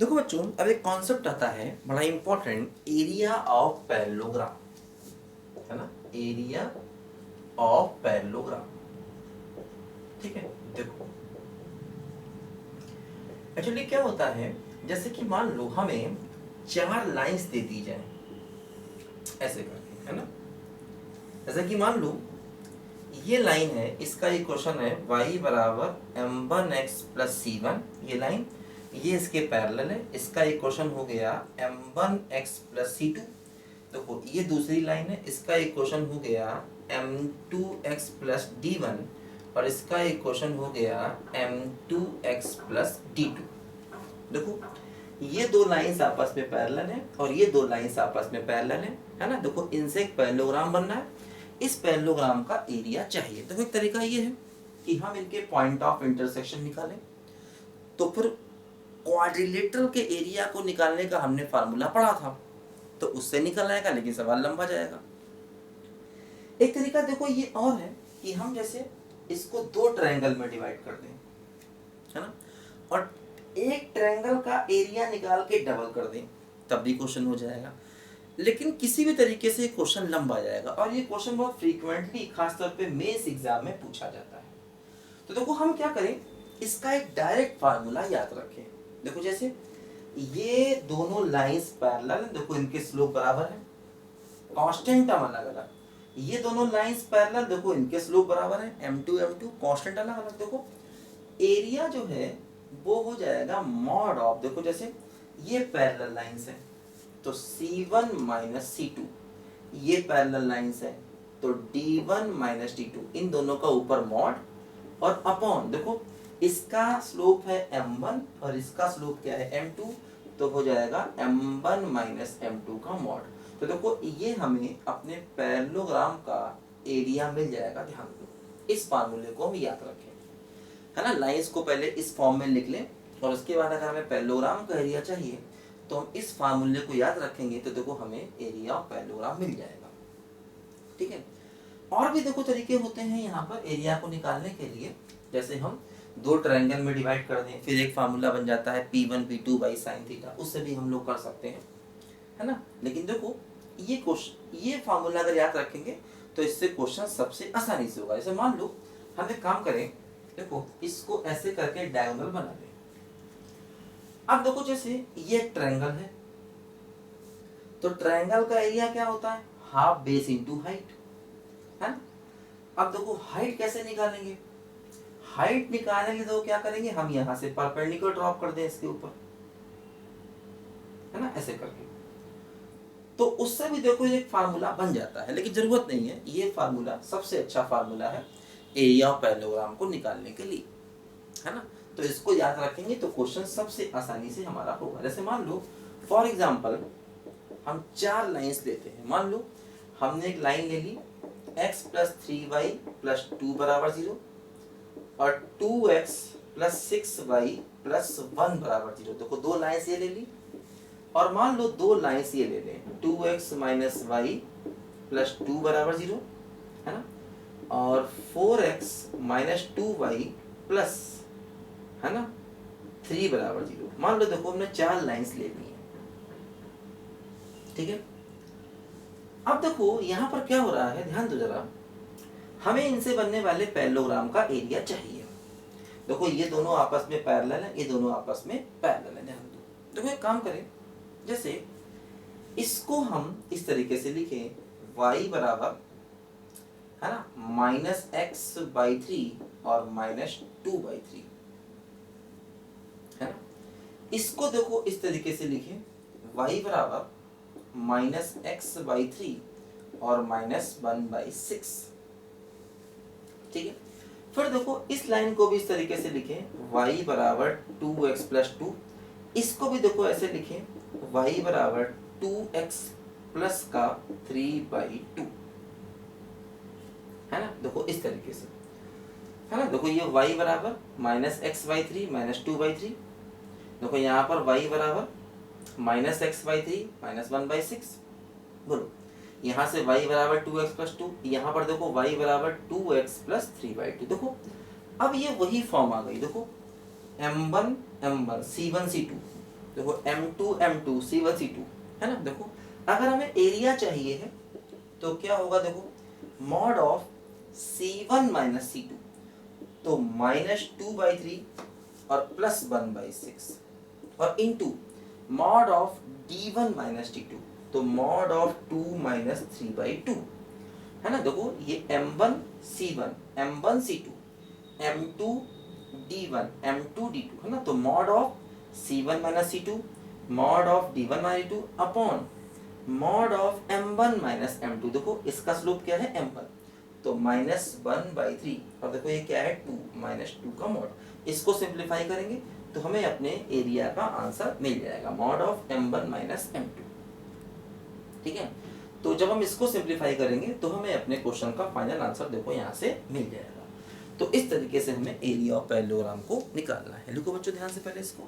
देखो बच्चों, अब एक कॉन्सेप्ट आता है बड़ा इंपॉर्टेंट, एरिया ऑफ पैरेललोग्राम, है ना। एरिया ऑफ पैरेललोग्राम, ठीक है। देखो एक्चुअली क्या होता है, जैसे कि मान लो हमें 4 लाइंस दे दी जाए ऐसे करके, है ना। जैसे कि मान लो ये लाइन है, इसका इक्वेशन है y बराबर m1x प्लस c1, ये लाइन, ये इसके पैरेलल है, इसका इक्वेशन हो गया m1x प्लस c2। देखो ये दूसरी लाइन है, इसका इक्वेशन हो गया m2x प्लस d1 और इसका इक्वेशन हो गया m2x प्लस d2। देखो ये दो लाइंस आपस में पैरेलल है और ये दो लाइंस आपस में पैरेलल है ना। देखो इनसे एक पैरेललोग्राम बनना है, इस पैरेललोग्राम का एरिया चाहिए। देखो एक तरीका ये है कि हम इनके पॉइंट ऑफ इंटरसेक्शन निकालें, तो फिर क्वाड्रिलेटरल के एरिया को निकालने का हमने फार्मूला पढ़ा था, तो उससे निकल आएगा, लेकिन सवाल लंबा जाएगा। एक तरीका देखो ये और है कि हम जैसे इसको 2 ट्रायंगल में डिवाइड कर दें, है ना, और एक ट्रायंगल का एरिया निकाल के डबल कर दें, तब भी क्वेश्चन हो जाएगा। लेकिन किसी भी तरीके से क्वेश्चन लंबा जाएगा और ये क्वेश्चन बहुत फ्रीक्वेंटली खासतौर पे मेंस एग्जाम में पूछा जाता है। तो देखो हम क्या करें, इसका एक डायरेक्ट फार्मूला याद रखें। देखो जैसे ये दोनों लाइंस पैरेलल हैं, देखो इनके स्लोप बराबर है, कांस्टेंट टर्म अलग अलग। ये दोनों लाइंस पैरेलल, देखो इनके स्लोप बराबर है, m2 कांस्टेंट अलग अलग। देखो एरिया जो है वो हो जाएगा मॉड ऑफ, देखो जैसे ये पैरेलल लाइंस है तो C1 माइनस C2, ये पैरेलल लाइंस है तो D1 माइनस D2, इन दोनों का ऊपर मॉड और अपॉन, देखो इसका स्लोप है m1 और इसका स्लोप क्या है m2, तो हो जाएगा m1 माइनस m2 का मॉड। तो देखो ये हमें अपने पैरेललोग्राम का एरिया मिल जाएगा। ध्यान दो, इस फार्मूले को हम याद रखें, है ना। लाइंस को पहले इस फॉर्म में लिख लें और उसके बाद अगर हमें पैरेललोग्राम का एरिया चाहिए तो हम इस फार्मूले को याद रखेंगे, तो देखो हमें एरिया ऑफ पैरेललोग्राम मिल जाएगा, ठीक है। और भी देखो तरीके होते हैं यहाँ पर एरिया को निकालने के लिए। जैसे हम 2 ट्रायंगल में डिवाइड कर दें, फिर एक फार्मूला बन जाता है P1 P2 by sine theta, उससे भी हम लोग कर सकते हैं, है ना। लेकिन देखो ये क्वेश्चन, ये फार्मूला अगर याद रखेंगे तो इससे क्वेश्चन सबसे आसानी से होगा। जैसे मान लो हम एक काम करें, देखो इसको ऐसे करके डायगोनल बना लें। अब देखो जैसे ये ट्रायंगल है तो ट्रायंगल का एरिया क्या होता है, हाफ बेस इनटू हाइट, है ना। अब देखो हाइट कैसे निकालेंगे, हाइट निकालने के लिए तो क्या करेंगे, हम यहां से परपेंडिकुलर ड्रॉप कर दें इसके ऊपर, है ना, ऐसे करके। तो उससे भी देखो एक फार्मूला बन जाता है, लेकिन जरूरत नहीं है, ये फार्मूला सबसे अच्छा फार्मूला है एरिया ऑफ पैरेललोग्राम को निकालने के लिए, है ना। तो इसको याद रखेंगे तो क्वेश्चन सबसे आसानी से हमारा होगा। जैसे मान लो फॉर एग्जांपल हम 4 लाइंस लेते हैं। मान लो हमने एक लाइन ले ली x प्लस 3y प्लस 2 बराबर 0 और 2x प्लस 6y प्लस 1 बराबर 0। देखो 2 लाइंस ये ले ली और मान लो 2 लाइंस ये ले लें, 2x माइनस वाई प्लस 2 बराबर 0, है ना, और 4x माइनस 2y प्लस, है ना, 3 बराबर 0। मान लो देखो हमने 4 लाइंस ले ली हैं, ठीक है। अब देखो यहाँ पर क्या हो रहा है, ध्यान दो जरा, हमें इनसे बनने वाले पैरेललोग्राम का एरिया चाहिए। देखो ये दोनों आपस में पैरेलल है, ये दोनों आपस में पैरेलल है, ध्यान दो। देखो एक काम करें, जैसे इसको हम इस तरीके से लिखें, y बराबर, है ना, माइनस एक्स बाई 3 और माइनस 2 बाई 3, है ना। इसको देखो इस तरीके से लिखें, y बराबर माइनस एक्स बाई 3 और माइनस 1 बाई 6, ठीक है। फिर देखो इस लाइन को भी इस तरीके से लिखें, y बराबर 2x प्लस 2, इसको भी देखो ऐसे लिखें, y बराबर 2x प्लस का 3 बाई 2, है ना। देखो इस तरीके से, है ना। देखो ये y बराबर minus x by 3 minus 2 by 3, देखो यहाँ पर y बराबर minus x by 3 minus 1 by 6, बोलो यहाँ से y बराबर 2x प्लस 2, यहाँ पर देखो y बराबर 2x प्लस 3 बाई 2। देखो अब ये वही फॉर्म आ गई, देखो m1 m1 c1 c2 देखो m2 m2 c1 c2 है ना। देखो अगर हमें एरिया चाहिए है तो क्या होगा, देखो mod of c1 minus c2, तो -2/3 और +1/6 और into mod of d1 minus d2, तो मॉड ऑफ 2 माइनस 3/2 है ना। देखो ये m1 c1 m1 c2 m2 d1 m2 d2 है ना, तो mod of c1 minus c2 mod of d1 minus d2 upon mod of m1 minus m2। देखो इसका स्लोप क्या है m1, तो -1/3 और देखो ये क्या है 2 -2 का मॉड। इसको सिंप्लीफाई करेंगे तो हमें अपने एरिया का आंसर मिल जाएगा, mod of m1 minus m2। ठीक है, तो जब हम इसको सिंप्लीफाई करेंगे तो हमें अपने क्वेश्चन का फाइनल आंसर देखो यहाँ से मिल जाएगा। तो इस तरीके से हमें एरिया ऑफ पैरेललोग्राम को निकालना है। लिखो बच्चों ध्यान से पहले इसको।